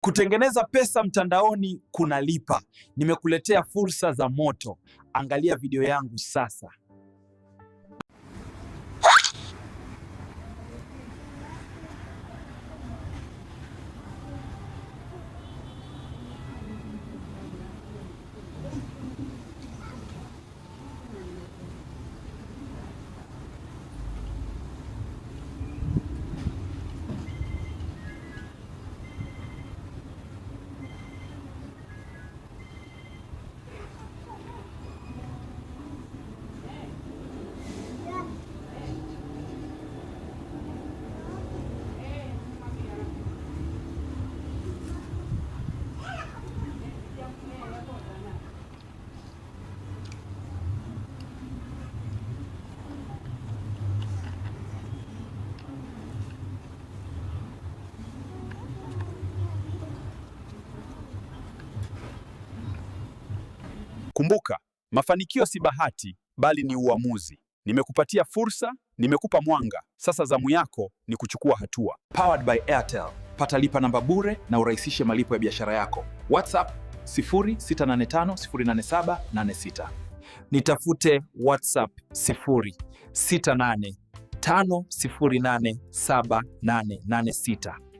Kutengeneza pesa mtandaoni kunalipa. Nimekuletea fursa za moto. Angalia video yangu sasa. Kumbuka, mafanikio si bahati, bali ni uamuzi. Nimekupatia fursa, nimekupa mwanga. Sasa zamu yako ni kuchukua hatua. Powered by Airtel. Pata lipa namba bure na urahisishe malipo ya biashara yako. WhatsApp 0685087786. Nitafute WhatsApp 0685087886.